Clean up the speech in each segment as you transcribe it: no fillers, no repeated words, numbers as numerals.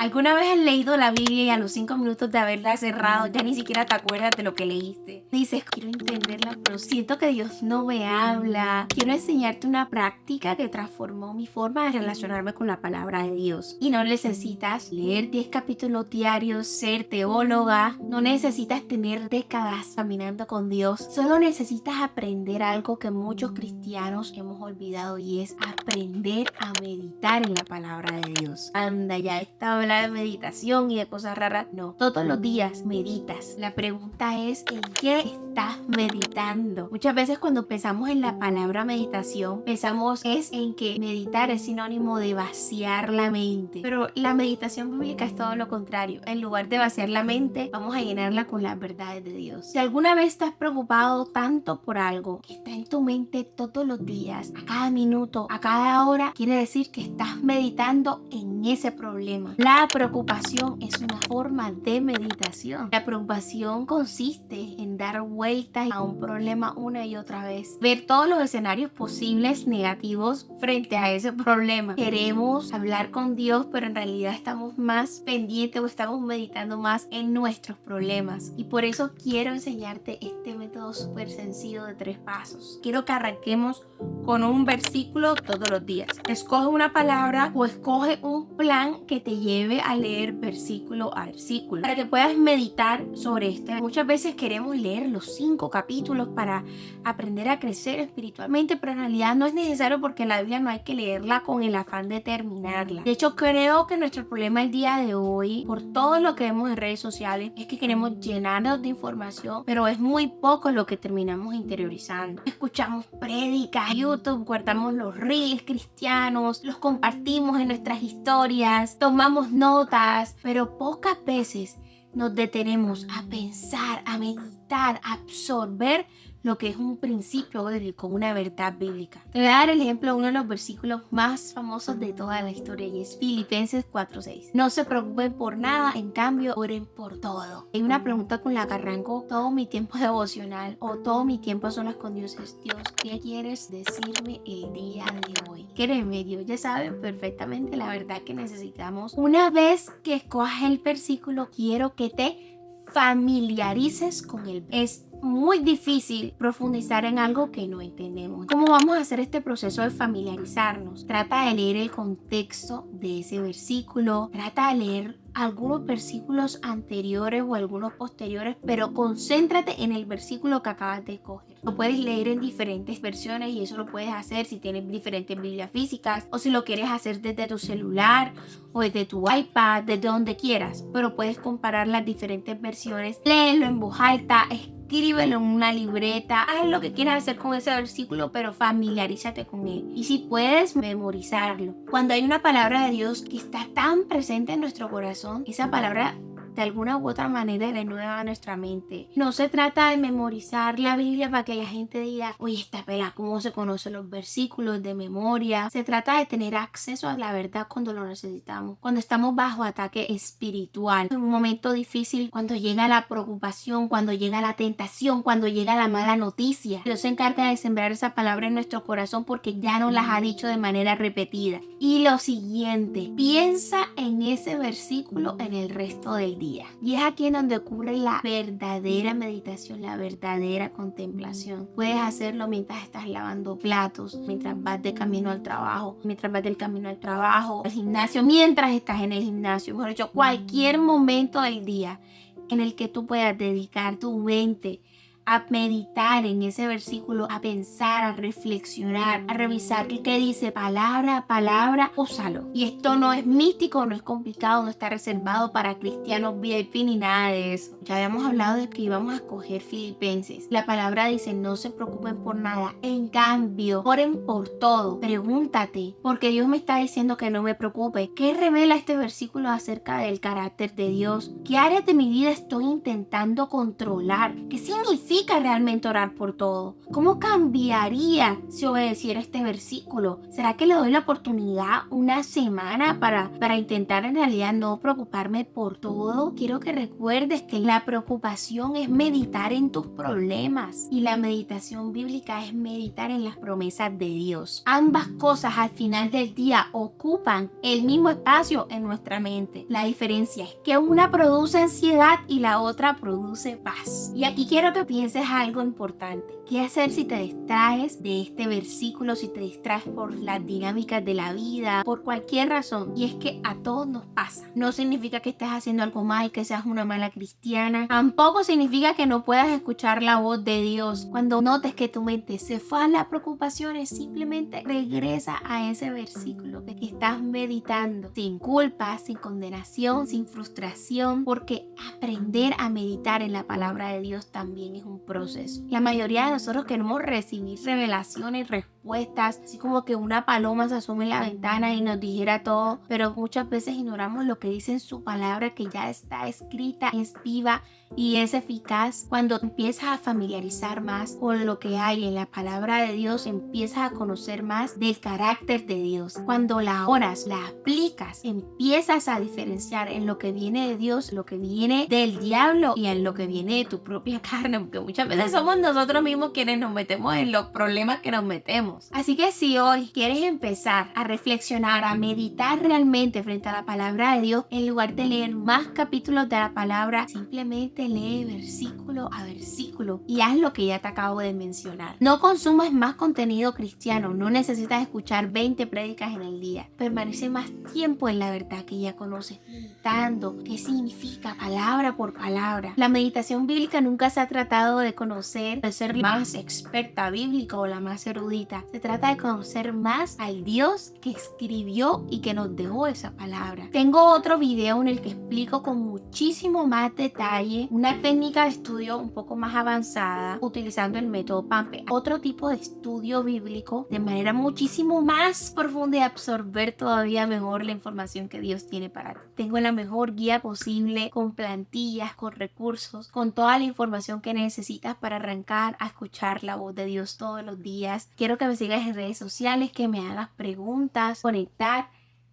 ¿Alguna vez has leído la Biblia y a los 5 minutos de haberla cerrado ya ni siquiera te acuerdas de lo que leíste? Dices, quiero entenderla, pero siento que Dios no me habla. Quiero enseñarte una práctica que transformó mi forma de relacionarme con la palabra de Dios. Y no necesitas leer 10 capítulos diarios, ser teóloga, no necesitas tener décadas caminando con Dios. Solo necesitas aprender algo que muchos cristianos hemos olvidado y es aprender a meditar en la palabra de Dios. Anda, ya está hablando de meditación y de cosas raras. No, todos los días meditas. La pregunta es, ¿en qué estás meditando? Muchas veces cuando pensamos en la palabra meditación, pensamos es en que meditar es sinónimo de vaciar la mente. Pero la meditación bíblica es todo lo contrario. En lugar de vaciar la mente, vamos a llenarla con las verdades de Dios. Si alguna vez estás preocupado tanto por algo que está en tu mente todos los días, a cada minuto, a cada hora, quiere decir que estás meditando en ese problema. La preocupación es una forma de meditación. La preocupación consiste en dar vueltas a un problema una y otra vez, ver todos los escenarios posibles negativos frente a ese problema. Queremos hablar con Dios, pero en realidad estamos más pendientes o estamos meditando más en nuestros problemas. Y por eso quiero enseñarte este método súper sencillo de 3 pasos. Quiero que arranquemos con un versículo todos los días. Escoge una palabra o escoge un plan que te lleve a leer versículo a versículo para que puedas meditar sobre este. Muchas veces queremos leer los 5 capítulos para aprender a crecer espiritualmente, pero en realidad no es necesario porque la Biblia no hay que leerla con el afán de terminarla. De hecho, creo que nuestro problema el día de hoy, por todo lo que vemos en redes sociales, es que queremos llenarnos de información, pero es muy poco lo que terminamos interiorizando. Escuchamos prédicas, YouTube, guardamos los reels cristianos, los compartimos en nuestras historias, tomamos notas, pero pocas veces nos detenemos a pensar, a meditar, a absorber lo que es un principio bíblico, una verdad bíblica. Te voy a dar el ejemplo de uno de los versículos más famosos de toda la historia y es Filipenses 4:6. No se preocupen por nada, en cambio oren por todo. Hay una pregunta con la que arranco todo mi tiempo devocional o todo mi tiempo a solas con Dios es: Dios, ¿qué quieres decirme el día de hoy? Créeme, Dios ya sabe perfectamente la verdad que necesitamos. Una vez que escojas el versículo, quiero que te familiarices con él. Es muy difícil profundizar en algo que no entendemos. ¿Cómo vamos a hacer este proceso de familiarizarnos? Trata de leer el contexto de ese versículo, trata de leer algunos versículos anteriores o algunos posteriores, pero concéntrate en el versículo que acabas de escoger. Lo puedes leer en diferentes versiones y eso lo puedes hacer si tienes diferentes Biblias físicas o si lo quieres hacer desde tu celular o desde tu iPad, desde donde quieras, pero puedes comparar las diferentes versiones. Léelo en voz alta, escríbelo en una libreta, haz lo que quieras hacer con ese versículo, pero familiarízate con él. Y si puedes, memorizarlo. Cuando hay una palabra de Dios que está tan presente en nuestro corazón, esa palabra de alguna u otra manera renueva nuestra mente. No se trata de memorizar la Biblia para que la gente diga, oye, esta pela, ¿cómo se conocen los versículos de memoria? Se trata de tener acceso a la verdad cuando lo necesitamos, cuando estamos bajo ataque espiritual, en un momento difícil, cuando llega la preocupación, cuando llega la tentación, cuando llega la mala noticia. Dios se encarga de sembrar esa palabra en nuestro corazón porque ya nos las ha dicho de manera repetida. Y lo siguiente, piensa en ese versículo en el resto del día. Y es aquí en donde ocurre la verdadera meditación, la verdadera contemplación. Puedes hacerlo mientras estás lavando platos, mientras vas de camino al trabajo, mientras vas del camino al trabajo, al gimnasio, mientras estás en el gimnasio. Mejor dicho, cualquier momento del día en el que tú puedas dedicar tu mente a meditar en ese versículo, a pensar, a reflexionar, a revisar qué dice palabra a palabra, úsalo. Y esto no es místico, no es complicado, no está reservado para cristianos VIP ni nada de eso. Ya habíamos hablado de que íbamos a escoger Filipenses. La palabra dice, no se preocupen por nada, en cambio, oren por todo. Pregúntate, porque Dios me está diciendo que no me preocupe. ¿Qué revela este versículo acerca del carácter de Dios? ¿Qué áreas de mi vida estoy intentando controlar? ¿Qué significa significa realmente orar por todo? ¿Cómo cambiaría si obedeciera este versículo? ¿Será que le doy la oportunidad una semana para intentar en realidad no preocuparme por todo? Quiero que recuerdes que la preocupación es meditar en tus problemas y la meditación bíblica es meditar en las promesas de Dios. Ambas cosas al final del día ocupan el mismo espacio en nuestra mente. La diferencia es que una produce ansiedad y la otra produce paz. Y aquí quiero que pienses algo importante. ¿Qué hacer si te distraes de este versículo, si te distraes por las dinámicas de la vida, por cualquier razón? Y es que a todos nos pasa. No significa que estés haciendo algo mal, que seas una mala cristiana. Tampoco significa que no puedas escuchar la voz de Dios. Cuando notes que tu mente se fue a las preocupaciones, simplemente regresa a ese versículo que estás meditando, sin culpa, sin condenación, sin frustración, porque aprender a meditar en la palabra de Dios también es un proceso. La mayoría de nosotros queremos recibir revelaciones, respuestas, así como que una paloma se asome en la ventana y nos dijera todo, pero muchas veces ignoramos lo que dice en su palabra, que ya está escrita, es viva y es eficaz. Cuando empiezas a familiarizar más con lo que hay en la palabra de Dios, empiezas a conocer más del carácter de Dios. Cuando la oras, la aplicas, empiezas a diferenciar en lo que viene de Dios, lo que viene del diablo y en lo que viene de tu propia carne, porque muchas veces somos nosotros mismos quienes nos metemos en los problemas que nos metemos. Así que si hoy quieres empezar a reflexionar, a meditar realmente frente a la palabra de Dios, en lugar de leer más capítulos de la palabra, simplemente lee versículo a versículo y haz lo que ya te acabo de mencionar. No consumas más contenido cristiano, no necesitas escuchar 20 prédicas en el día. Permanece más tiempo en la verdad que ya conoces, meditando qué significa palabra por palabra. La meditación bíblica nunca se ha tratado de conocer, de ser más experta bíblica o la más erudita. Se trata de conocer más al Dios que escribió y que nos dejó esa palabra. Tengo otro video en el que explico con muchísimo más detalle una técnica de estudio un poco más avanzada utilizando el método PAMPE. Otro tipo de estudio bíblico de manera muchísimo más profunda y absorber todavía mejor la información que Dios tiene para ti. Tengo la mejor guía posible con plantillas, con recursos, con toda la información que necesitas para arrancar a escuchar la voz de Dios todos los días. Quiero que me sigas en redes sociales, que me hagas preguntas, conectar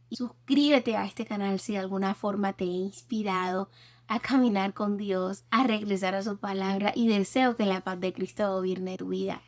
y suscríbete a este canal si de alguna forma te he inspirado a caminar con Dios, a regresar a su palabra y deseo que la paz de Cristo gobierne tu vida.